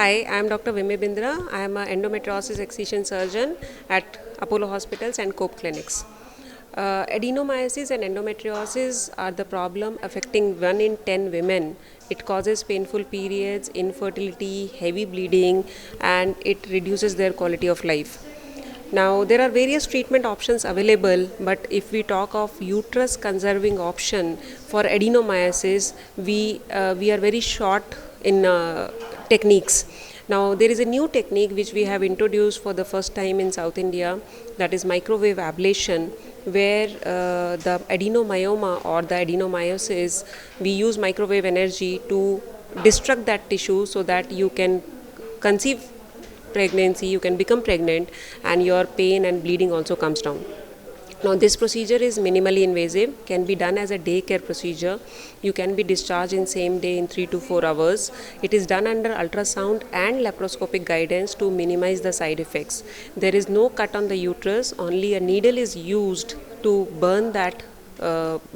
Hi, I am Dr. Vimee Bindra. I am an endometriosis excision surgeon at Apollo Hospitals and Cope Clinics. Adenomyosis and endometriosis are the problem affecting 1 in 10 women. It causes painful periods, infertility, heavy bleeding, and it reduces their quality of life. Now, there are various treatment options available, but if we talk of uterus conserving option for adenomyosis, we are very short in techniques. Now, there is a new technique which we have introduced for the first time in South India, that is microwave ablation, where the adenomyoma or the adenomyosis, we use microwave energy to destruct that tissue so that you can conceive pregnancy, you can become pregnant, and your pain and bleeding also comes down. Now, this procedure is minimally invasive, can be done as a daycare procedure. You can be discharged in same day in 3 to 4 hours. It is done under ultrasound and laparoscopic guidance to minimize the side effects. There is no cut on the uterus, only a needle is used to burn that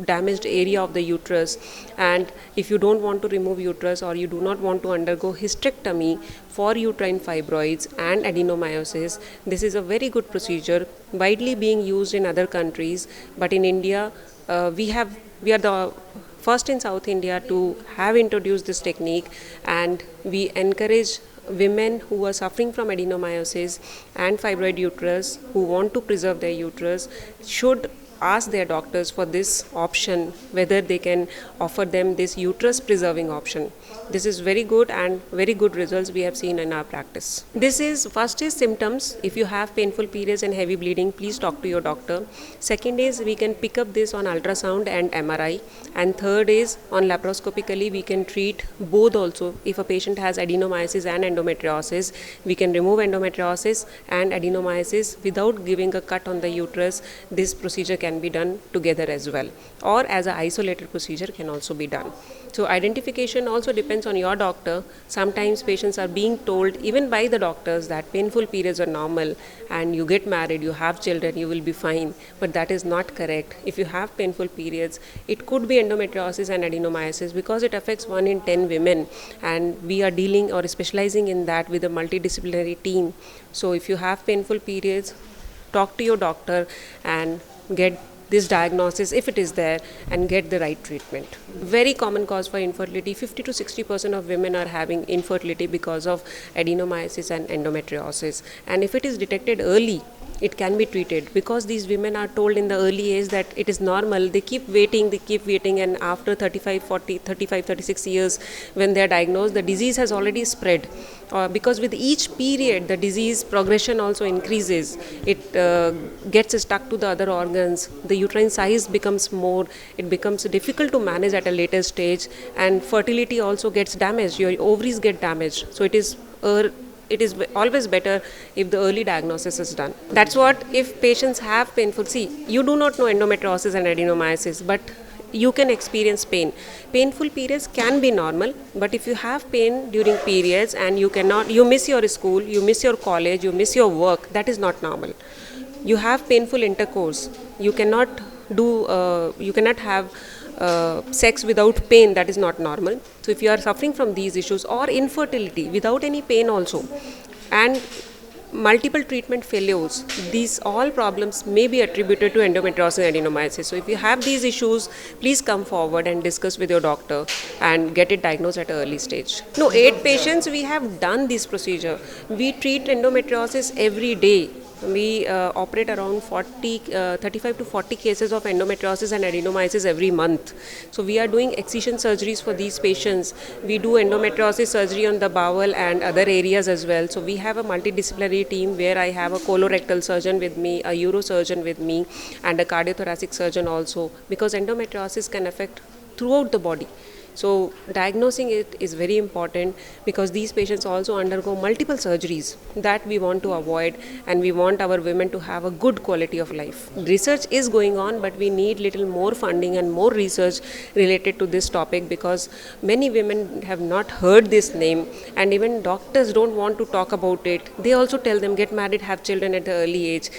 damaged area of the uterus. And if you don't want to remove uterus or you do not want to undergo hysterectomy for uterine fibroids and adenomyosis, this is a very good procedure, widely being used in other countries, but in India we are the first in South India to have introduced this technique, and we encourage women who are suffering from adenomyosis and fibroid uterus, who want to preserve their uterus, should ask their doctors for this option, whether they can offer them this uterus preserving option. This is very good and very good results we have seen in our practice. First is symptoms. If you have painful periods and heavy bleeding, please talk to your doctor. Second is we can pick up this on ultrasound and MRI. And third is on laparoscopically we can treat both also. If a patient has adenomyosis and endometriosis, we can remove endometriosis and adenomyosis without giving a cut on the uterus. This procedure can be done together as well, or as an isolated procedure can also be done. So identification also depends on your doctor. Sometimes patients are being told even by the doctors that painful periods are normal, and you get married, you have children, you will be fine, but that is not correct. If you have painful periods, it could be endometriosis and adenomyosis because it affects 1 in 10 women, and we are dealing or specializing in that with a multidisciplinary team. So if you have painful periods, talk to your doctor and get this diagnosis if it is there and get the right treatment. Very common cause for infertility. 50 to 60% of women are having infertility because of adenomyosis and endometriosis. And if it is detected early, it can be treated, because these women are told in the early age that it is normal. They keep waiting, and after 36 years when they are diagnosed, the disease has already spread. Because with each period the disease progression also increases. It gets stuck to the other organs, the uterine size becomes more, it becomes difficult to manage at a later stage, and fertility also gets damaged, your ovaries get damaged. So it is always better if the early diagnosis is done. That's what, if patients have painful, you do not know endometriosis and adenomyosis, but you can experience pain. Painful periods can be normal, but if you have pain during periods and you miss your school, you miss your college, you miss your work, that is not normal. You have painful intercourse, you cannot have sex without pain, that is not normal. So if you are suffering from these issues, or infertility without any pain also, and multiple treatment failures, these all problems may be attributed to endometriosis and adenomyosis. So if you have these issues, please come forward and discuss with your doctor and get it diagnosed at an early stage. 8 patients we have done this procedure. We treat endometriosis every day. We operate around 35 to 40 cases of endometriosis and adenomyosis every month. So we are doing excision surgeries for these patients. We do endometriosis surgery on the bowel and other areas as well. So we have a multidisciplinary team where I have a colorectal surgeon with me, a urosurgeon with me, and a cardiothoracic surgeon also, because endometriosis can affect throughout the body. So diagnosing it is very important, because these patients also undergo multiple surgeries that we want to avoid, and we want our women to have a good quality of life. Research is going on, but we need little more funding and more research related to this topic, because many women have not heard this name, and even doctors don't want to talk about it. They also tell them get married, have children at an early age.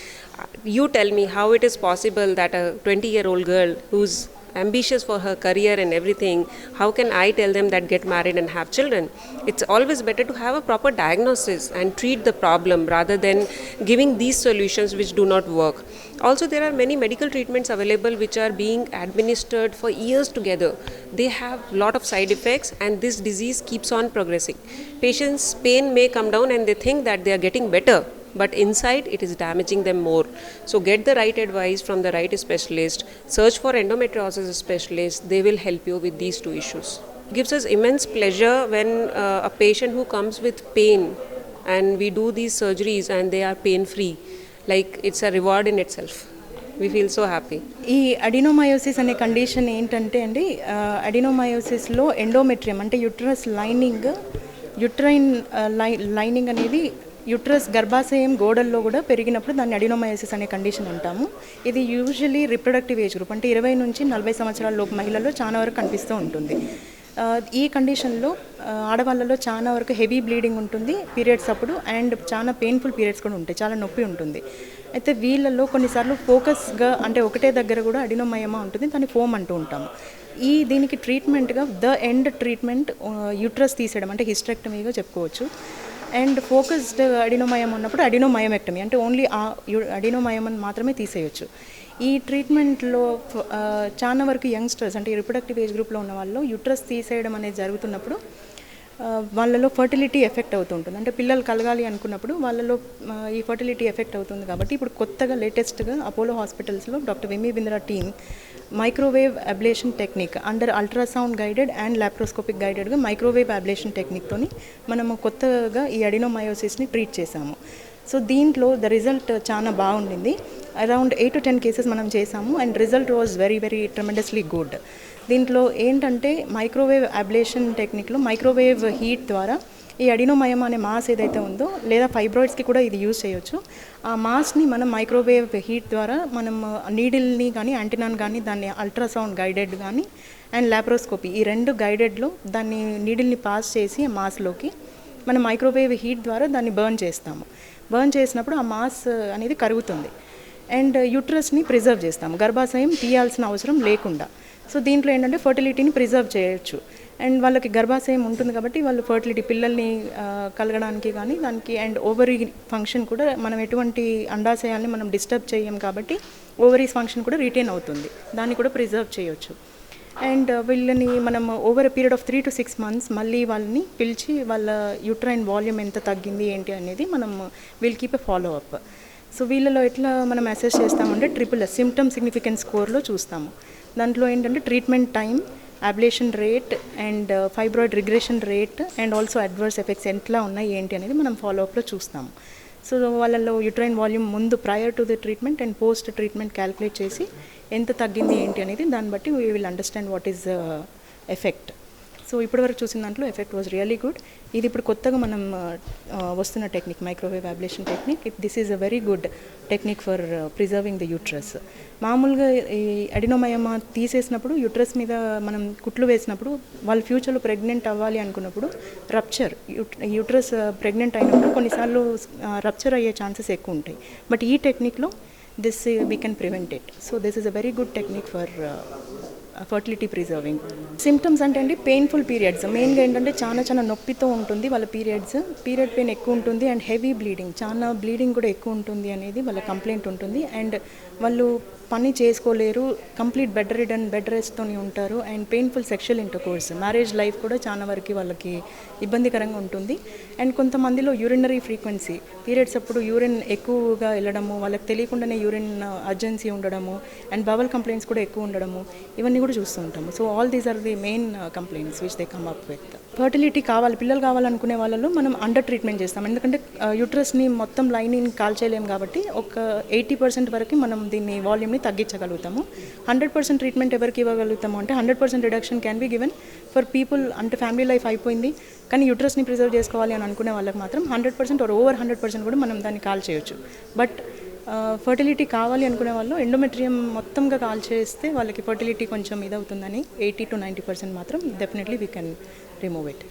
You tell me how it is possible that a 20-year-old girl who's ambitious for her career and everything, how can I tell them that get married and have children? It's always better to have a proper diagnosis and treat the problem rather than giving these solutions which do not work. Also, there are many medical treatments available which are being administered for years together. They have a lot of side effects and this disease keeps on progressing. Patients' pain may come down and they think that they are getting better, but inside it is damaging them more. So get the right advice from the right specialist, search for endometriosis specialist, they will help you with these two issues. It gives us immense pleasure when a patient who comes with pain and we do these surgeries and they are pain free, like it's a reward in itself. We feel so happy. ఈ adenomyosis అనే condition ఏంటంటే అండి, అడినోమయోసిస్లో endometrium అంటే uterus lining, uterine lining అనేది uterus గర్భాశయం గోడల్లో కూడా పెరిగినప్పుడు దాన్ని అడినోమయోసిస్ అనే కండిషన్ అంటాము. ఇది యూజువలీ రిప్రొడక్టివ్ ఏజ్ గ్రూప్ అంటే 20 నుంచి 40 సంవత్సరాల లోపు మహిళల్లో చాలా వరకు కనిపిస్తూ ఉంటుంది. ఈ కండిషన్లో ఆడవాళ్ళలో చాలా వరకు హెవీ బ్లీడింగ్ ఉంటుంది పీరియడ్స్ అప్పుడు, అండ్ చాలా పెయిన్ఫుల్ పీరియడ్స్ కూడా ఉంటాయి, చాలా నొప్పి ఉంటుంది. అయితే వీళ్ళల్లో కొన్నిసార్లు ఫోకస్గా అంటే ఒకటే దగ్గర కూడా అడినోమయమా ఉంటుంది, దాన్ని ఫోమ్ అంటూ ఉంటాము. దీనికి ట్రీట్మెంట్గా ద ఎండ్ ట్రీట్మెంట్ యూట్రస్ తీసేయడం అంటే హిస్టెక్టమీగా చెప్పుకోవచ్చు. అండ్ ఫోకస్డ్ అడినోమయం ఉన్నప్పుడు అడినోమయోమెక్టమీ అంటే ఓన్లీ ఆ అడినోమయం మాత్రమే తీసేయచ్చు. ఈ ట్రీట్మెంట్లో చాలా వరకు యంగ్స్టర్స్ అంటే రిప్రొడక్టివ్ ఏజ్ గ్రూప్లో ఉన్న వాళ్ళు యూట్రస్ తీసేయడం అనేది జరుగుతున్నప్పుడు వాళ్ళలో ఫర్టిలిటీ ఎఫెక్ట్ అవుతుంటుంది. అంటే పిల్లలు కలగాలి అనుకున్నప్పుడు వాళ్ళలో ఈ ఫర్టిలిటీ ఎఫెక్ట్ అవుతుంది. కాబట్టి ఇప్పుడు కొత్తగా లేటెస్ట్గా అపోలో హాస్పిటల్స్లో doctor Vimee Bindra team microwave ablation technique under ultrasound guided and laparoscopic గైడెడ్గా మైక్రోవేవ్ అబ్లేషన్ టెక్నిక్తోని మనము కొత్తగా ఈ అడినోమయోసిస్ని ట్రీట్ చేశాము. సో దీంట్లో ద రిజల్ట్ చాలా బాగుండింది. అరౌండ్ 8 to 10 కేసెస్ మనం చేసాము and result was very very tremendously good. దీంట్లో ఏంటంటే మైక్రోవేవ్ అబ్లేషన్ టెక్నిక్లో మైక్రోవేవ్ హీట్ ద్వారా ఈ అడినోమయం అనే మాస్ ఏదైతే ఉందో, లేదా ఫైబ్రాయిడ్స్కి కూడా ఇది యూజ్ చేయొచ్చు. ఆ మాస్ని మనం మైక్రోవేవ్ హీట్ ద్వారా మనం నీడిల్ని కానీ యాంటీనాన్ కానీ దాన్ని అల్ట్రాసౌండ్ గైడెడ్ కానీ అండ్ లాప్రోస్కోపీ ఈ 2 గైడెడ్లో దాన్ని నీడిల్ని పాస్ చేసి ఆ మాస్లోకి మనం మైక్రోవేవ్ హీట్ ద్వారా దాన్ని బర్న్ చేస్తాము. బర్న్ చేసినప్పుడు ఆ మాస్ అనేది కరుగుతుంది అండ్ యూట్రస్ని ప్రిజర్వ్ చేస్తాము, గర్భాశయం తీయాల్సిన అవసరం లేకుండా. సో దీంట్లో ఏంటంటే ఫర్టిలిటీని ప్రిజర్వ్ చేయొచ్చు అండ్ వాళ్ళకి గర్భాశయం ఉంటుంది కాబట్టి వాళ్ళు ఫర్టిలిటీ పిల్లల్ని కలగడానికి కానీ దానికి అండ్ ఓవరీ ఫంక్షన్ కూడా మనం ఎటువంటి అండాశయాల్ని మనం డిస్టర్బ్ చేయం కాబట్టి ఓవరీస్ ఫంక్షన్ కూడా రిటైన్ అవుతుంది, దాన్ని కూడా ప్రిజర్వ్ చేయొచ్చు. అండ్ వీళ్ళని మనం over a period of 3 to 6 months మళ్ళీ వాళ్ళని పిలిచి వాళ్ళ యూట్రైన్ వాల్యూమ్ ఎంత తగ్గింది ఏంటి అనేది మనం will keep a follow up. So వీళ్ళలో ఎట్లా మనం అసెస్ చేస్తామంటే SSS సిమ్టమ్ సిగ్నిఫికెన్స్ స్కోర్లో చూస్తాము. దాంట్లో ఏంటంటే treatment time, ablation rate and fibroid regression rate and also adverse effects ఎట్లా ఉన్నాయి ఏంటి అనేది మనం ఫాలోఅప్లో చూస్తాము. సో వాళ్ళలో యూట్రైన్ వాల్యూమ్ ముందు prior to the treatment and post treatment calculate చేసి ఎంత తగ్గింది ఏంటి అనేది దాన్ని బట్టి we will understand what is effect. So ఇప్పటివరకు చూసిన దాంట్లో ఎఫెక్ట్ వాజ్ రియలీ గుడ్. ఇది ఇప్పుడు కొత్తగా మనం వస్తున్న technique microwave ablation technique. This is a very good technique for preserving the uterus. మామూలుగా ఈ అడినోమయమా తీసేసినప్పుడు యూట్రస్ మీద మనం కుట్లు వేసినప్పుడు వాళ్ళు ఫ్యూచర్లో ప్రెగ్నెంట్ అవ్వాలి అనుకున్నప్పుడు రప్చర్, యూట్రస్ ప్రెగ్నెంట్ అయినప్పుడు కొన్నిసార్లు రప్చర్ అయ్యే ఛాన్సెస్ ఎక్కువ ఉంటాయి. బట్ ఈ టెక్నిక్లో this we can prevent it. So this is a very good technique for fertility preserving. Symptoms అంటే అండి పెయిన్ఫుల్ పీరియడ్స్, మెయిన్గా ఏంటంటే చాలా నొప్పితో ఉంటుంది వాళ్ళ పీరియడ్ పెయిన్ ఎక్కువ ఉంటుంది అండ్ హెవీ బ్లీడింగ్, చాలా బ్లీడింగ్ కూడా ఎక్కువ ఉంటుంది అనేది వాళ్ళ కంప్లైంట్ ఉంటుంది. అండ్ వాళ్ళు పని చేసుకోలేరు, కంప్లీట్ బెడ్ రెస్ట్తోని ఉంటారు and painful sexual intercourse, marriage life కూడా చాలా వరకు వాళ్ళకి ఇబ్బందికరంగా ఉంటుంది. అండ్ కొంతమందిలో యూరినరీ ఫ్రీక్వెన్సీ, పీరియడ్స్ అప్పుడు యూరిన్ ఎక్కువగా వెళ్ళడము, వాళ్ళకి తెలియకుండానే యూరిన్ అర్జెన్సీ ఉండడము అండ్ బవల్ కంప్లైంట్స్ కూడా ఎక్కువ ఉండడము, ఇవన్నీ కూడా చూస్తూ ఉంటాము. So all these are the main complaints which they come up with. Fertility పిల్లలు కావాలనుకునే వాళ్ళలో మనం అండర్ ట్రీట్మెంట్ చేస్తాం, ఎందుకంటే యూట్రస్ని మొత్తం లైనింగ్ కాల్చేయలేము కాబట్టి ఒక 80% వరకు మనం దీన్ని వాల్యూమ్ని తగ్గించగలుగుతాము. 100% ట్రీట్మెంట్ ఎవరికి ఇవ్వగలుగుతాము అంటే 100% reduction can be given for people అంటే ఫ్యామిలీ లైఫ్ అయిపోయింది కానీ యూట్రస్ని ప్రిజర్వ్ చేసుకోవాలి అని అనుకునే వాళ్ళకి మాత్రం 100% ఆర్ ఓవర్ 100% కూడా మనం దాన్ని కాల్ చేయొచ్చు. బట్ ఫర్టిలిటీ కావాలి అనుకునే వాళ్ళు ఎండోమెట్రియం మొత్తంగా కాల్ చేస్తే వాళ్ళకి ఫర్టిలిటీ కొంచెం ఇదవుతుందని 80 to 90% మాత్రం definitely we can remove it.